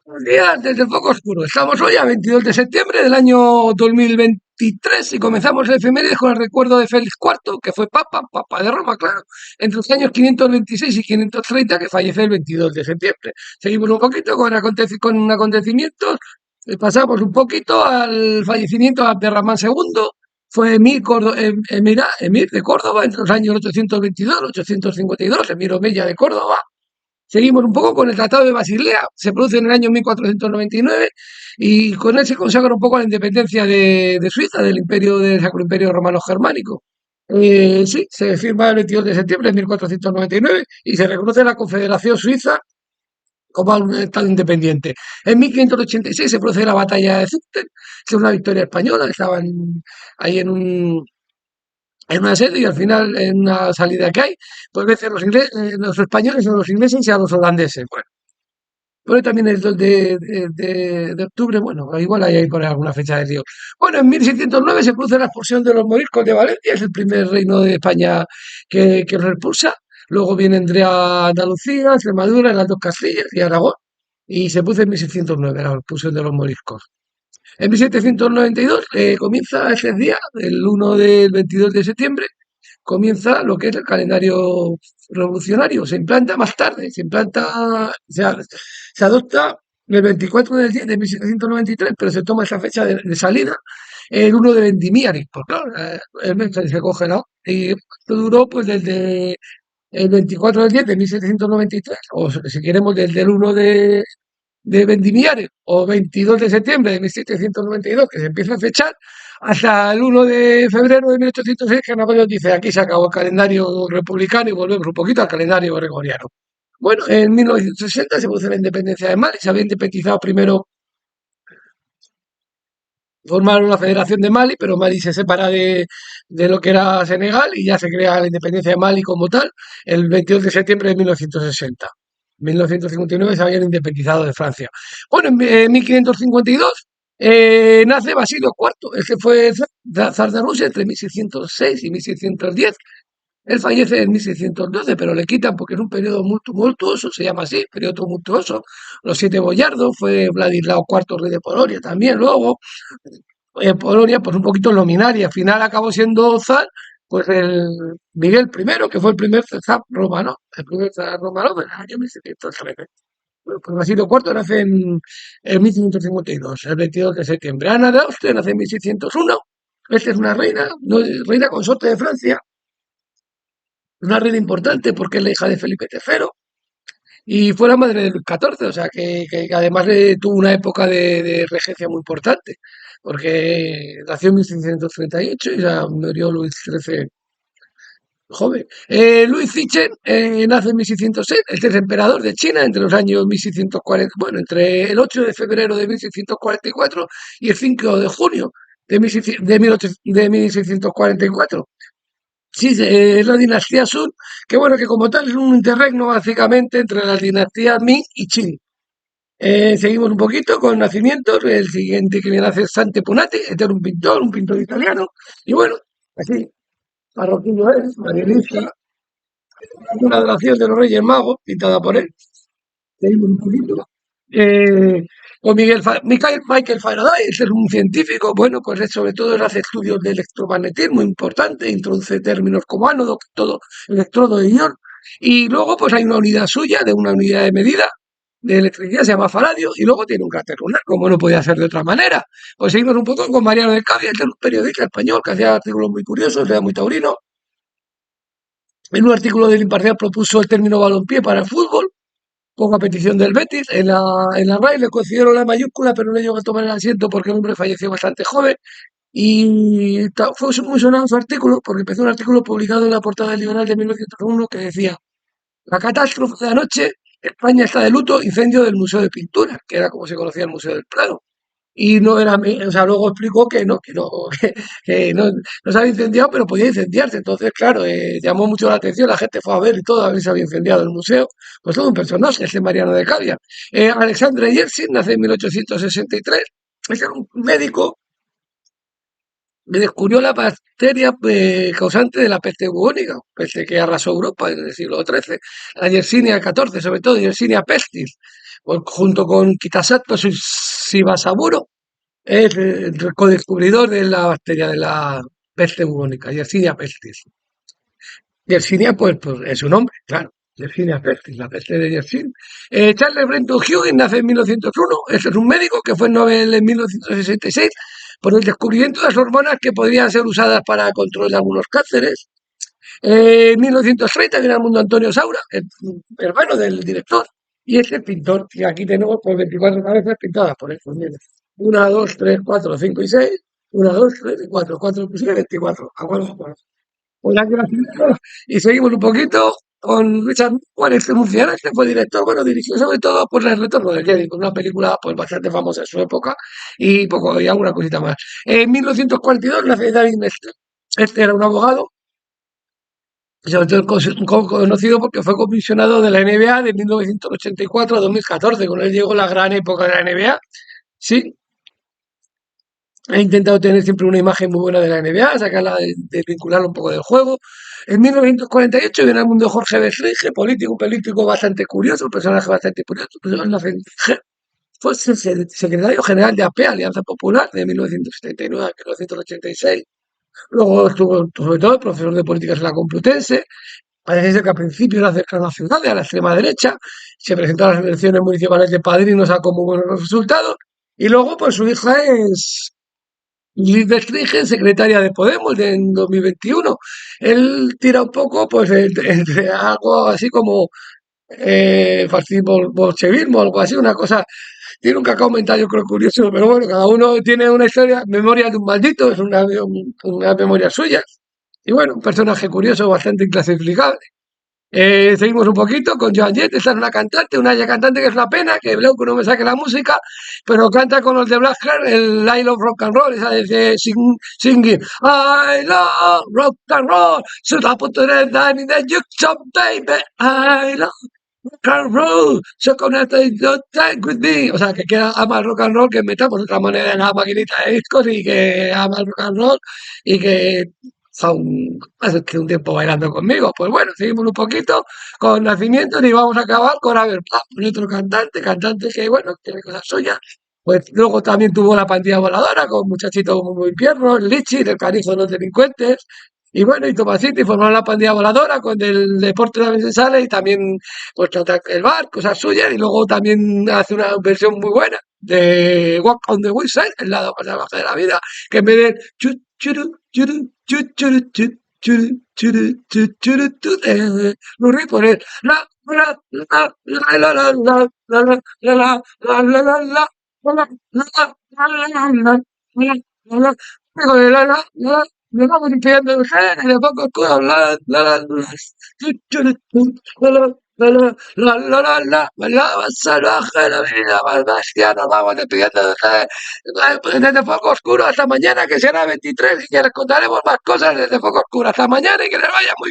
Buenos días desde el foco oscuro. Estamos hoy a 22 de septiembre del año 2023 y comenzamos el efemérides con el recuerdo de Félix IV, que fue papa de Roma, claro, entre los años 526 y 530, que falleció el 22 de septiembre. Seguimos un poquito con acontecimientos, pasamos un poquito al fallecimiento de Abderramán II, fue emir de Córdoba entre los años 822 y 852, emir omeya de Córdoba. Seguimos un poco con el Tratado de Basilea, se produce en el año 1499 y con él se consagra un poco la independencia de Suiza, del Sacro Imperio Romano Germánico. Sí, se firma el 22 de septiembre de 1499 y se reconoce la Confederación Suiza como un Estado independiente. En 1586 se produce la batalla de Zutphen, que es una victoria española, ahí en una sede y al final en una salida que hay, pues vencen los españoles a los ingleses y a los holandeses. Bueno, pone también el 2 de octubre, bueno, igual hay ahí por alguna fecha de Dios. Bueno, en 1609 se produce la expulsión de los moriscos de Valencia, es el primer reino de España que los expulsa. Luego viene Andalucía, Extremadura, las dos Castillas y Aragón. Y se puso en 1609 la expulsión de los moriscos. En 1792 comienza ese día, el 1 del 22 de septiembre, comienza lo que es el calendario revolucionario. Se implanta más tarde, se adopta el 24 del 10 de 1793, pero se toma esa fecha de salida el 1 de Vendimiari, porque claro, el mes se coge, ¿no? Y esto duró pues desde el 24 del 10 de 1793, o si queremos desde el 1 de Vendimiares o 22 de septiembre de 1792, que se empieza a fechar, hasta el 1 de febrero de 1806, que Napoleón dice, aquí se acabó el calendario republicano y volvemos un poquito al calendario gregoriano. Bueno, en 1960 se produce la independencia de Mali, se había independizado primero, formaron la Federación de Mali, pero Mali se separa de lo que era Senegal y ya se crea la independencia de Mali como tal el 22 de septiembre de 1960. En 1959 se habían independizado de Francia. Bueno, en 1552 nace Basilio IV, el que fue zar de Rusia entre 1606 y 1610. Él fallece en 1612, pero le quitan porque es un periodo muy tumultuoso, se llama así, periodo tumultuoso. Los siete boyardos, fue Vladislao IV, rey de Polonia también luego. Polonia, pues un poquito nominal y al final acabó siendo zar, pues el Miguel I, que fue el primer zar romano, el primer zar romano del año 1713. Bueno, pues Basilio IV nace en 1552, el 22 de septiembre. Ana de Austria nace en 1601. Esta es una reina, no, reina consorte de Francia, una reina importante porque es la hija de Felipe III y fue la madre de Luis XIV, o sea que además tuvo una época de regencia muy importante, porque nació en 1638 y ya murió Luis XIII joven. Luis Zichen nace en 1606, este es emperador de China entre los años 1640, bueno, entre el 8 de febrero de 1644 y el 5 de junio de 1644. Sí, es la dinastía Sun, que bueno, que como tal es un interregno básicamente entre las dinastías Ming y Qing. Seguimos un poquito con nacimientos. El siguiente que viene a hacer Sante Punati, este era un pintor italiano. Y bueno, así, parroquillo es, María una adoración de los Reyes Magos, pintada por él. Seguimos un poquito. Eh, con Michael Faraday, este es un científico, bueno, pues sobre todo él hace estudios de electromagnetismo importante, introduce términos como ánodo, todo, electrodo de ion, y luego pues hay una unidad suya, de una unidad de medida de electricidad, se llama faradio, y luego tiene un cráter lunar, como no podía ser de otra manera. Pues seguimos un poco con Mariano de Cavia, este es un periodista español que hacía artículos muy curiosos, era muy taurino. En un artículo del Imparcial propuso el término balompié para el fútbol, poco a petición del Betis. En la RAI le concedieron la mayúscula, pero no llegó a tomar el asiento porque el hombre falleció bastante joven. Y fue muy sonado su artículo, porque empezó un artículo publicado en la portada del Liberal de 1901 que decía: la catástrofe de anoche, España está de luto, incendio del Museo de Pintura, que era como se conocía el Museo del Prado. Y no era, o sea, luego explicó que no se había incendiado, pero podía incendiarse. Entonces, claro, llamó mucho la atención, la gente fue a ver y todo, a ver si se había incendiado el museo. Pues todo un personaje, ese Mariano de Cavia. Alexandre Yersin nace en 1863, es un médico descubrió la bacteria causante de la peste bubónica, peste que arrasó Europa en el siglo XIII, la Yersinia catorce, sobre todo Yersinia pestis, pues, junto con Kitasato Shibasaburo, es el co-descubridor de la bacteria de la peste bubónica, Yersinia pestis. Yersinia, pues es su nombre, claro. Yersinia pestis, la peste de Yersinia. Charles Brenton Hughes nace en 1901. Este es un médico que fue Nobel en 1966 por el descubrimiento de las hormonas que podrían ser usadas para el control de algunos cánceres. En 1930 viene al mundo Antonio Saura, el hermano del director, y es el pintor. Y aquí tenemos pues 24 cabezas pintadas por él. Pues mira, 1, 2, 3, 4, 5 y 6. 1, 2, 3 y 4. 4 plus 6, 24. Acuerdo, pues ya que y seguimos un poquito con Richard Juan, este murciano, este fue director, bueno, dirigió sobre todo por El Retorno del Jedi, con una película pues bastante famosa en su época y poco y alguna cosita más. En 1942 nace David Mestre. Este era un abogado, sobre todo conocido porque fue comisionado de la NBA de 1984 a 2014. Con él llegó la gran época de la NBA. Sí, he intentado tener siempre una imagen muy buena de la NBA, sacarla de vincularla un poco del juego. En 1948 viene al mundo Jorge Besringe, político bastante curioso, un personaje bastante curioso. Fue secretario general de AP, Alianza Popular, de 1979 a 1986. Luego estuvo, sobre todo, profesor de políticas en la Complutense. Parece ser que al principio era cercano a la ciudad, a la extrema derecha. Se presentó a las elecciones municipales de Padrino, no sacó muy buenos resultados. Y luego, pues su hija es Liz Bestringen, secretaria de Podemos en 2021. Él tira un poco, pues, entre algo así como fascismo, bolchevismo, algo así, una cosa. Tiene un cacao mental, yo creo, curioso, pero bueno, cada uno tiene una historia, memoria de un maldito, es una memoria suya. Y bueno, un personaje curioso, bastante inclasificable. Seguimos un poquito con Joan Jett, esta es una cantante que es una pena, que veo que no me saque la música, pero canta con los de Black Heart, el I Love Rock and Roll, esa de singing, I love rock and roll, so I put it in the jukebox, baby, I love rock and roll, so connect your time with me. O sea, que queda ama el rock and roll, que metamos otra moneda en la maquinita de discos y que ama el rock and roll y que son hace que un tiempo bailando conmigo. Pues bueno, seguimos un poquito con Nacimientos y vamos a acabar con Aberpla, otro cantante que, bueno, tiene cosas suyas. Pues luego también tuvo la pandilla voladora con Muchachito muy Pierno, Lichi, el canijo de los delincuentes. Y bueno, y Tomasito y formaron la pandilla voladora, con el deporte también se sale y también pues trata el bar, cosas suyas, y luego también hace una versión muy buena de Walk on the Wild el lado más salvaje de la vida, que en vez de churu, churu, churu, churu, churu, churu, churu, churu, churu, churu, Lurid poner la la la la la la la la la la la la la la la la la la la me vamos limpiando el gen, de poco oscuro, la más salvaje, la vida más bestia, nos vamos despidiendo de gen, desde poco oscuro hasta mañana, que será 23, y que les contaremos más cosas desde poco oscuro hasta mañana y que les vaya muy bien.